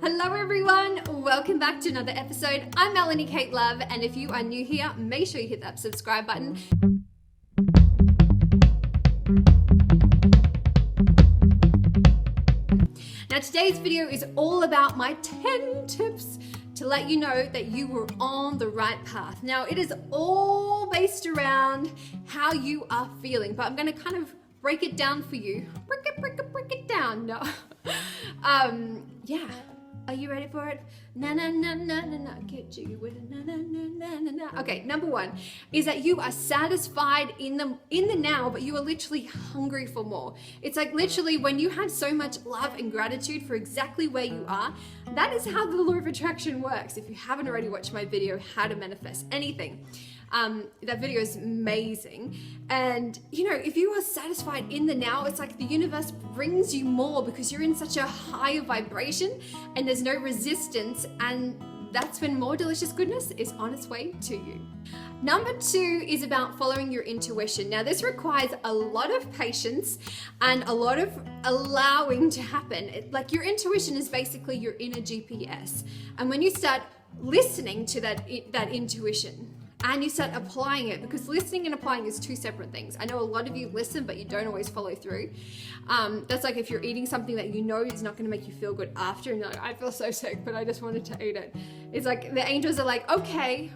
Hello everyone, welcome back to another episode. I'm Melanie Kate Love, and if you are new here, make sure you hit that subscribe button. Now today's video is all about my 10 tips to let you know that you were on the right path. Now it is all based around how you are feeling, but I'm going to kind of break it down for you. Break it down. No. Yeah. Are you ready for it? Na na na na na na. Get you with a na na na na na. Okay, number one is that you are satisfied in the now, but you are literally hungry for more. It's like literally when you have so much love and gratitude for exactly where you are, that is how the law of attraction works. If you haven't already watched my video, How to Manifest Anything, that video is amazing. And you know, if you are satisfied in the now, it's like the universe brings you more because you're in such a higher vibration and there's no resistance, and that's when more delicious goodness is on its way to you. Number two is about following your intuition. Now this requires a lot of patience and a lot of allowing to happen. Like your intuition is basically your inner GPS, and when you start listening to that intuition and you start applying it, because listening and applying is two separate things. I know a lot of you listen, but you don't always follow through. That's like if you're eating something that you know is not going to make you feel good after, and you're like, I feel so sick, but I just wanted to eat it. It's like the angels are like, okay,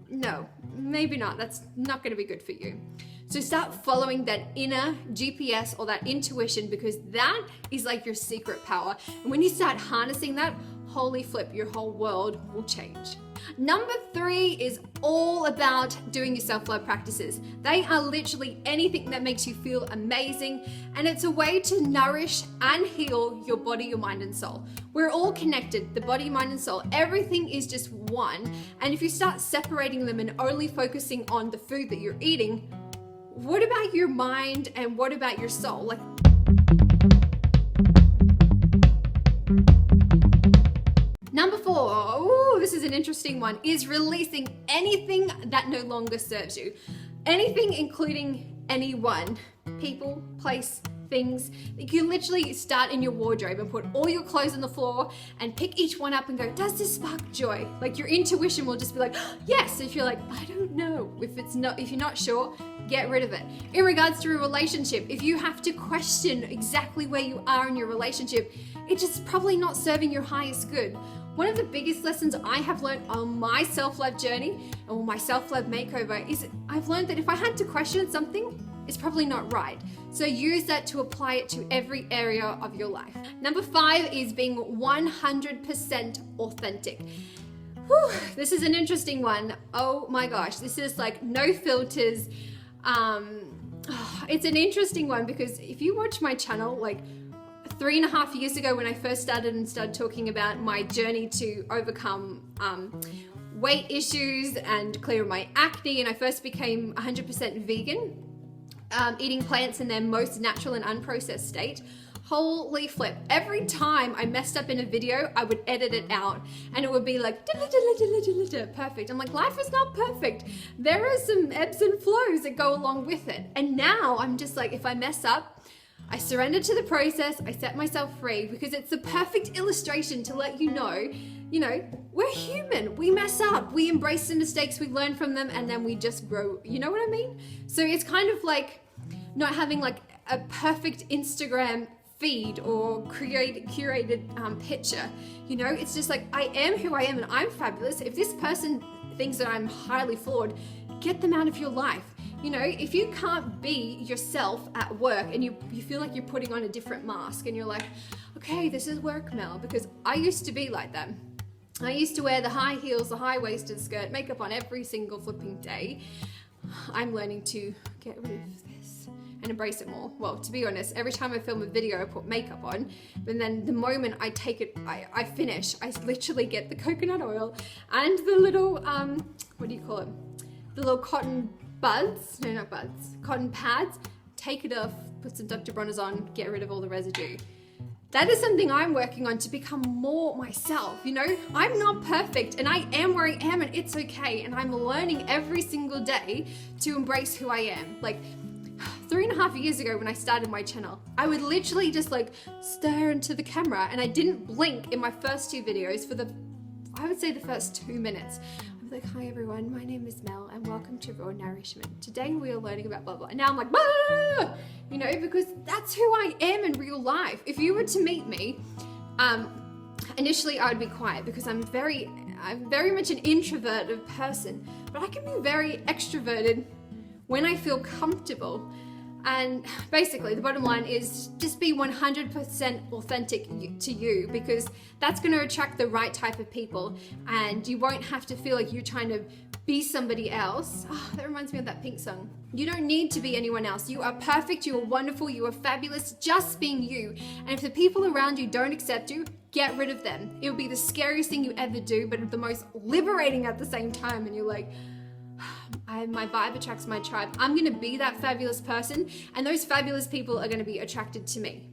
no, maybe not. That's not going to be good for you. So start following that inner GPS or that intuition, because that is like your secret power. And when you start harnessing that, holy flip, your whole world will change. Number three is all about doing your self-love practices. They are literally anything that makes you feel amazing, and it's a way to nourish and heal your body, your mind, and soul. We're all connected, the body, mind, and soul. Everything is just one. And if you start separating them and only focusing on the food that you're eating, what about your mind and what about your soul? Like, number four, this is an interesting one, is releasing anything that no longer serves you. Anything, including anyone, people, place, things. You literally start in your wardrobe and put all your clothes on the floor and pick each one up and go, does this spark joy? Like your intuition will just be like, yes. If you're like, I don't know, if you're not sure, get rid of it. In regards to a relationship, if you have to question exactly where you are in your relationship, it's just probably not serving your highest good. One of the biggest lessons I have learned on my self-love journey or my self-love makeover is I've learned that if I had to question something, it's probably not right. So use that to apply it to every area of your life. Number five is being 100% authentic. Whew, this is an interesting one. Oh my gosh, this is like no filters. It's an interesting one because if you watch my channel, like 3.5 years ago when I first started talking about my journey to overcome weight issues and clear my acne, and I first became 100% vegan, eating plants in their most natural and unprocessed state. Holy flip. Every time I messed up in a video, I would edit it out and it would be like, perfect. I'm like, life is not perfect. There are some ebbs and flows that go along with it. And now I'm just like, if I mess up, I surrender to the process, I set myself free, because it's the perfect illustration to let you know, we're human, we mess up, we embrace the mistakes, we learn from them, and then we just grow, you know what I mean? So it's kind of like not having like a perfect Instagram feed or curated picture, it's just like, I am who I am and I'm fabulous. If this person thinks that I'm highly flawed, get them out of your life. If you can't be yourself at work and you feel like you're putting on a different mask and you're like, okay, this is work, Mel, because I used to be like that. I used to wear the high heels, the high-waisted skirt, makeup on every single flipping day. I'm learning to get rid of this and embrace it more. Well, to be honest, every time I film a video, I put makeup on, but then the moment I take it, I finish, I literally get the coconut oil and the little, what do you call it? The little cotton buds, no, not buds, cotton pads, take it off, put some Dr. Bronner's on, get rid of all the residue. That is something I'm working on to become more myself. I'm not perfect and I am where I am and it's okay. And I'm learning every single day to embrace who I am. Like 3.5 years ago when I started my channel, I would literally just like stare into the camera and I didn't blink in my first 2 videos for I would say the first 2 minutes. I was like, hi everyone, my name is Mel and welcome to Raw Nourishment. Today we are learning about blah blah. And now I'm like, bah! You know, because that's who I am in real life. If you were to meet me, initially I would be quiet because I'm very much an introverted person, but I can be very extroverted when I feel comfortable. And basically the bottom line is just be 100% authentic to you, because that's going to attract the right type of people and you won't have to feel like you're trying to be somebody else. Oh, that reminds me of that Pink song. You don't need to be anyone else. You are perfect, you are wonderful, you are fabulous, just being you. And if the people around you don't accept you, get rid of them. It will be the scariest thing you ever do, but the most liberating at the same time. And you're like, my vibe attracts my tribe. I'm gonna be that fabulous person, and those fabulous people are gonna be attracted to me.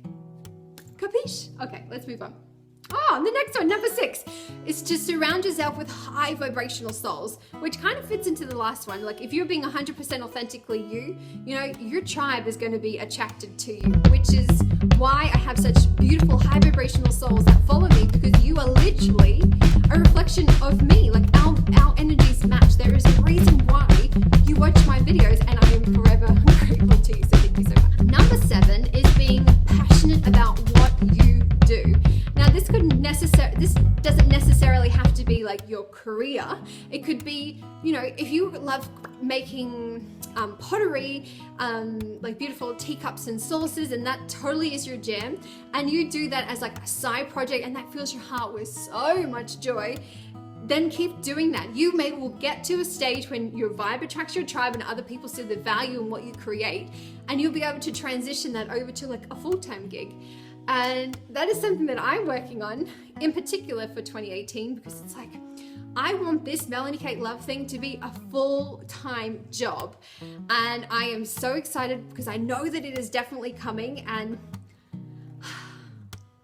Capiche? Okay, let's move on. Oh, the next one, number 6, is to surround yourself with high vibrational souls, which kind of fits into the last one. Like if you're being 100% authentically you know, your tribe is going to be attracted to you, which is why I have such beautiful high vibrational souls that follow me, because you are literally a reflection of me. Like our energies match. There is a reason why you watch my videos, and I am forever grateful to you, so thank you so much. Number 7 is being passionate about what you do. Now this doesn't necessarily have to be like your career. It could be, you know, if you love making pottery, like beautiful teacups and saucers, and that totally is your jam, and you do that as like a side project and that fills your heart with so much joy, then keep doing that. You will get to a stage when your vibe attracts your tribe and other people see the value in what you create, and you'll be able to transition that over to like a full-time gig. And that is something that I'm working on in particular for 2018, because it's like, I want this Melanie Kate Love thing to be a full-time job. And I am so excited because I know that it is definitely coming, and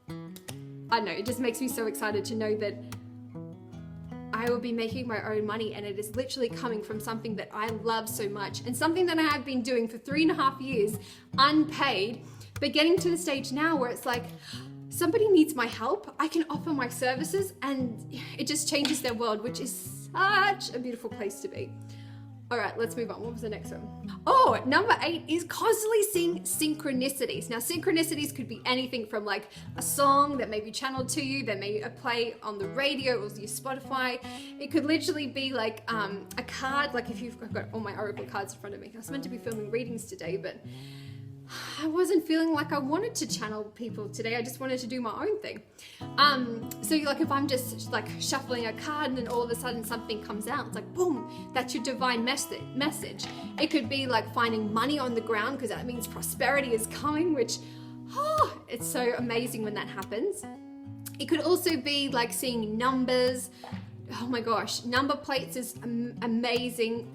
I don't know, it just makes me so excited to know that I will be making my own money, and it is literally coming from something that I love so much and something that I have been doing for 3.5 years unpaid, but getting to the stage now where it's like, somebody needs my help, I can offer my services, and it just changes their world, which is such a beautiful place to be. All right, let's move on. What was the next one? Oh, number 8 is constantly seeing synchronicities. Now, synchronicities could be anything from like a song that may be channeled to you, that may play on the radio or your Spotify. It could literally be like a card, like if I've got all my Oracle cards in front of me. I was meant to be filming readings today, but I wasn't feeling like I wanted to channel people today. I just wanted to do my own thing. So like if I'm just like shuffling a card and then all of a sudden something comes out, it's like, boom, that's your divine message. It could be like finding money on the ground, because that means prosperity is coming, which, it's so amazing when that happens. It could also be like seeing numbers. Oh my gosh, number plates is amazing.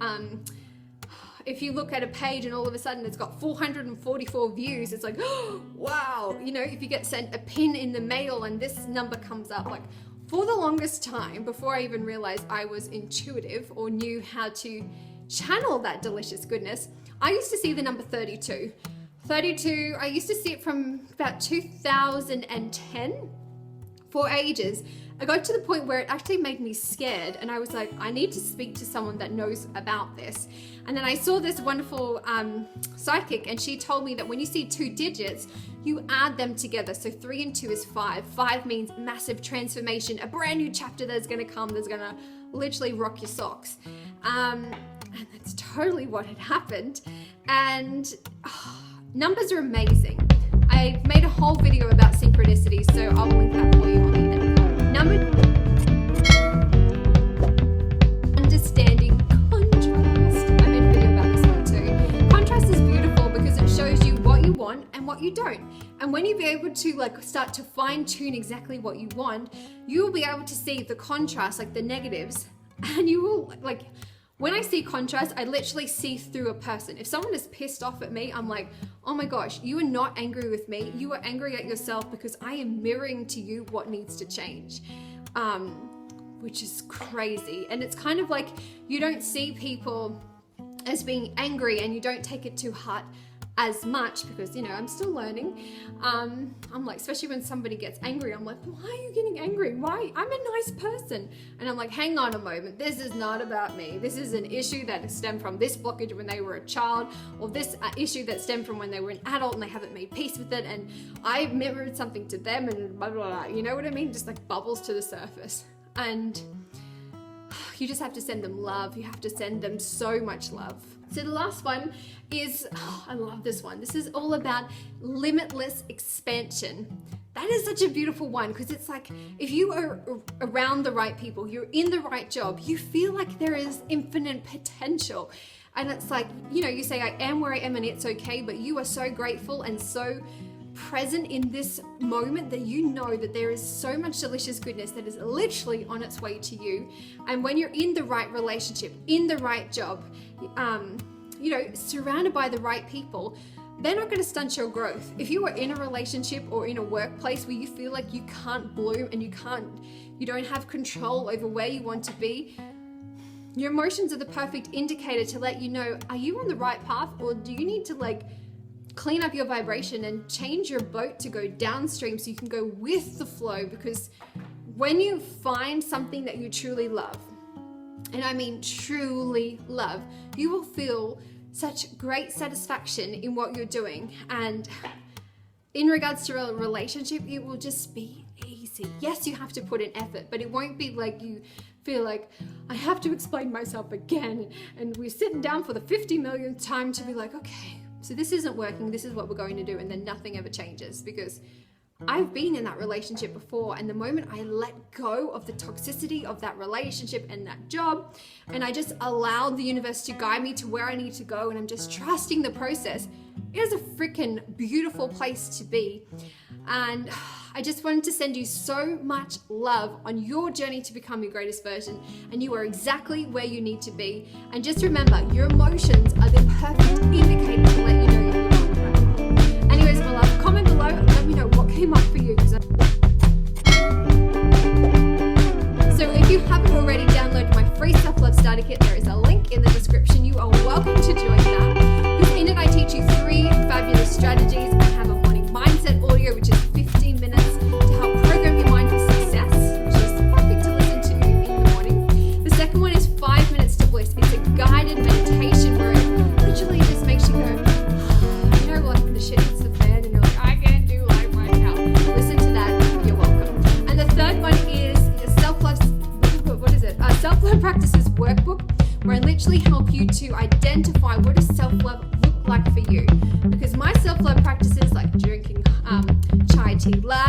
If you look at a page and all of a sudden it's got 444 views, it's like, oh, wow. You know, if you get sent a pin in the mail and this number comes up, like for the longest time, before I even realized I was intuitive or knew how to channel that delicious goodness, I used to see the number 32. 32, I used to see it from about 2010 for ages. I got to the point where it actually made me scared, and I was like, I need to speak to someone that knows about this. And then I saw this wonderful psychic, and she told me that when you see 2 digits, you add them together. So 3 and 2 is 5. 5 means massive transformation, a brand new chapter that's gonna come, that's gonna literally rock your socks. And that's totally what had happened. And numbers are amazing. I made a whole video about synchronicities, so I'll link that for you on the end. Understanding contrast. I made a video about this one too. Contrast is beautiful because it shows you what you want and what you don't. And when you be able to like start to fine tune exactly what you want, you will be able to see the contrast, like the negatives, and you will like, when I see contrast, I literally see through a person. If someone is pissed off at me, I'm like, oh my gosh, you are not angry with me. You are angry at yourself because I am mirroring to you what needs to change, which is crazy. And it's kind of like you don't see people as being angry and you don't take it to heart, as much because, you know, I'm still learning. I'm like, especially when somebody gets angry, I'm like, why are you getting angry? Why? I'm a nice person. And I'm like, hang on a moment. This is not about me. This is an issue that stemmed from this blockage when they were a child, or this issue that stemmed from when they were an adult and they haven't made peace with it. And I mirrored something to them and blah, blah, blah. You know what I mean? Just like bubbles to the surface. And you just have to send them love. You have to send them so much love. So the last one is, I love this one. This is all about limitless expansion. That is such a beautiful one because it's like if you are around the right people, you're in the right job, you feel like there is infinite potential. And it's like, you know, you say, I am where I am and it's okay, but you are so grateful and so present in this moment that you know that there is so much delicious goodness that is literally on its way to you. And when you're in the right relationship, in the right job, you know, surrounded by the right people, they're not going to stunt your growth. If you are in a relationship or in a workplace where you feel like you can't bloom and you don't have control over where you want to be, your emotions are the perfect indicator to let you know, are you on the right path, or do you need to like clean up your vibration and change your boat to go downstream so you can go with the flow? Because when you find something that you truly love, and I mean truly love, you will feel such great satisfaction in what you're doing. And in regards to a relationship, it will just be easy. Yes, you have to put in effort, but it won't be like you feel like I have to explain myself again, and we're sitting down for the 50 millionth time to be like, okay, so this isn't working, this is what we're going to do, and then nothing ever changes. Because I've been in that relationship before, and the moment I let go of the toxicity of that relationship and that job, and I just allowed the universe to guide me to where I need to go, and I'm just trusting the process, it is a freaking beautiful place to be. And I just wanted to send you so much love on your journey to become your greatest version, and you are exactly where you need to be. And just remember, your emotions are the perfect indicator to let you know you're on the right path. Anyways, my love, comment below and let me know what came up for you. So if you haven't already downloaded my free self-love starter kit, there is a link in the description. You are welcome to join that. Because in it, I teach you 3 fabulous strategies. I have a morning mindset audio, which is 15 minutes to help program your mind for success, which is perfect to listen to in the morning. The second one is 5 minutes to bliss. It's a guided meditation where it literally just makes you go, you know, like when the shit hits the fan and you're like, I can't do life right now. Listen to that. You're welcome. And the third one is self-love practices workbook, where I literally help you to identify what does self-love look like for you. Because my self-love practices, like drinking chai tea latte,